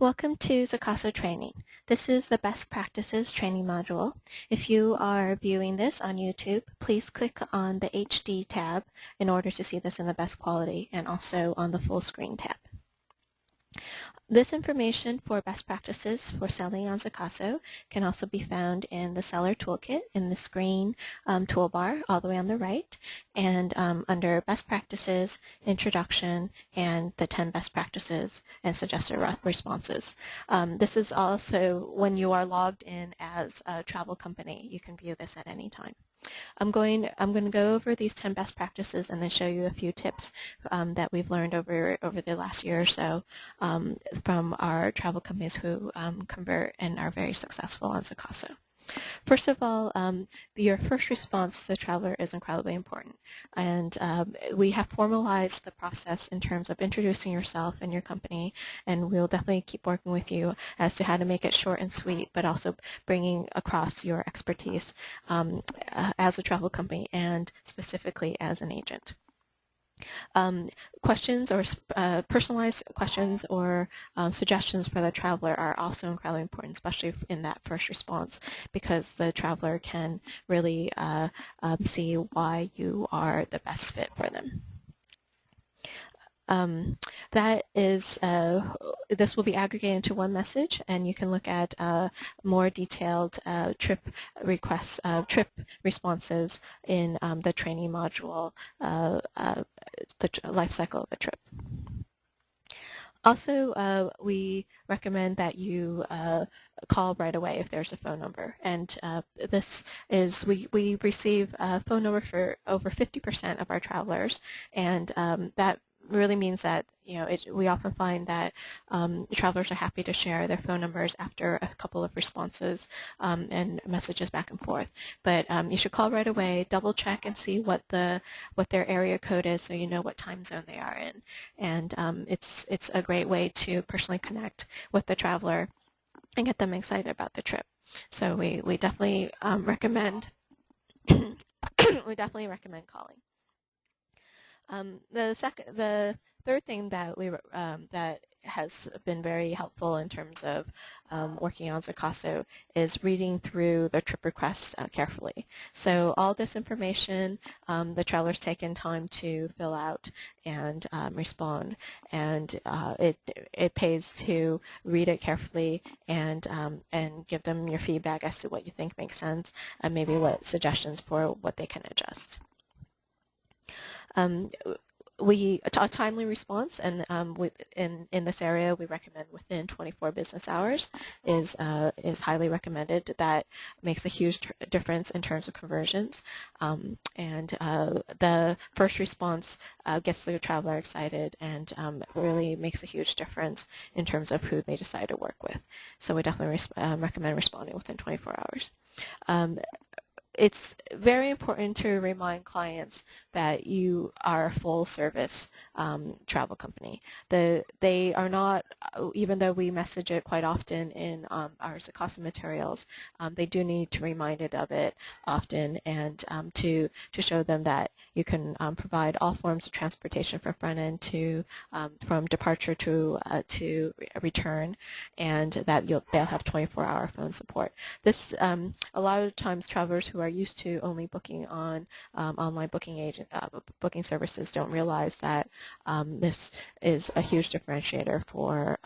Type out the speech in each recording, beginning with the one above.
Welcome to Zocaso Training. This is the Best Practices training module. If you are viewing this on YouTube, please click on the HD tab in order to see this in the best quality, and also on the full screen tab. This information for best practices for selling on Zocaso can also be found in the Seller Toolkit in the screen toolbar all the way on the right, and under Best Practices, Introduction, and the 10 Best Practices and Suggested Responses. This is also when you are logged in as a travel company. You can view this at any time. I'm going to go over these 10 best practices and then show you a few tips that we've learned over the last year or so from our travel companies who convert and are very successful on Zocaso. First of all, your first response to the traveler is incredibly important, and we have formalized the process in terms of introducing yourself and your company, and we'll definitely keep working with you as to how to make it short and sweet, but also bringing across your expertise as a travel company and specifically as an agent. Questions or personalized questions or suggestions for the traveler are also incredibly important, especially in that first response, because the traveler can really see why you are the best fit for them. This will be aggregated into one message, and you can look at more detailed trip requests, trip responses in the training module, the life cycle of a trip. Also, we recommend that you call right away if there's a phone number. And this is, we receive a phone number for over 50% of our travelers, and that really means that we often find that travelers are happy to share their phone numbers after a couple of responses and messages back and forth. But you should call right away, double check and see what their area code is, so you know what time zone they are in. And it's a great way to personally connect with the traveler and get them excited about the trip. So we definitely recommend we definitely recommend calling. The third thing that that has been very helpful in terms of working on Zocaso is reading through the trip requests carefully. So all this information the travelers take in time to fill out and respond, and it pays to read it carefully and give them your feedback as to what you think makes sense and maybe what suggestions for what they can adjust. A timely response, and in this area we recommend within 24 business hours is highly recommended. That makes a huge difference in terms of conversions, and the first response gets the traveler excited and really makes a huge difference in terms of who they decide to work with. So we definitely recommend responding within 24 hours. It's very important to remind clients that you are a full-service travel company. They are not, even though we message it quite often in our Zocaso materials, they do need to be reminded of it often, and to show them that you can provide all forms of transportation from front end to from departure to return, and that they'll have 24-hour phone support. This a lot of times travelers who are used to only booking on online booking services don't realize that this is a huge differentiator for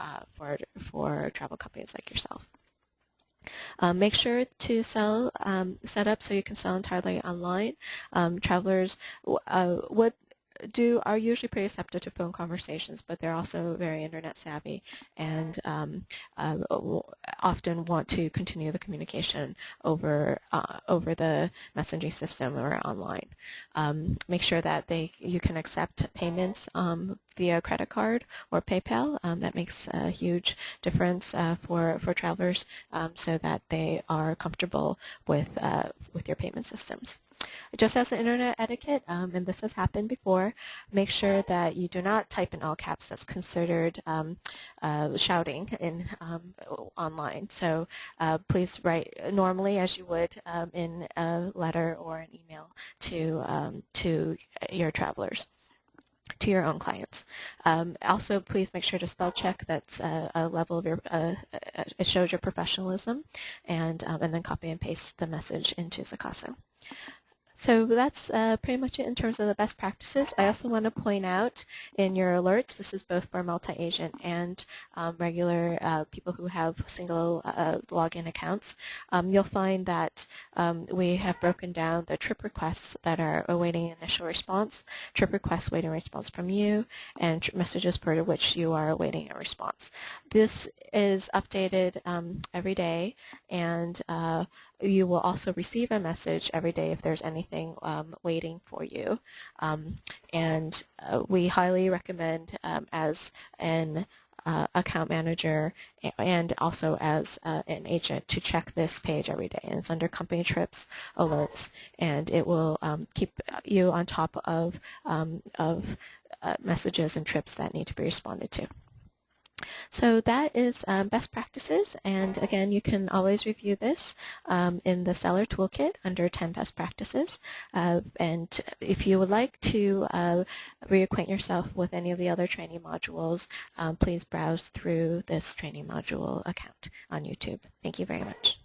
travel companies like yourself. Make sure to set up so you can sell entirely online. Travelers are usually pretty receptive to phone conversations, but they're also very internet savvy and often want to continue the communication over the messaging system or online. Make sure that you can accept payments via credit card or PayPal. That makes a huge difference for travelers, so that they are comfortable with your payment systems. Just as an internet etiquette, and this has happened before, make sure that you do not type in all caps. That's considered shouting online. So please write normally as you would in a letter or an email to your travelers. to your own clients. Also, please make sure to spell check that's a level of your, it shows your professionalism, and then copy and paste the message into Zocaso. So that's pretty much it in terms of the best practices. I also want to point out in your alerts, this is both for multi-agent and regular people who have single login accounts. You'll find that we have broken down the trip requests that are awaiting initial response, trip requests waiting response from you, and messages for which you are awaiting a response. This is updated every day, and you will also receive a message every day if there's anything waiting for you. And we highly recommend as an account manager and also as an agent to check this page every day. And it's under company trips alerts, and it will keep you on top of messages and trips that need to be responded to. So that is best practices, and again, you can always review this in the Seller Toolkit under 10 best practices. And if you would like to reacquaint yourself with any of the other training modules, please browse through this training module account on YouTube. Thank you very much.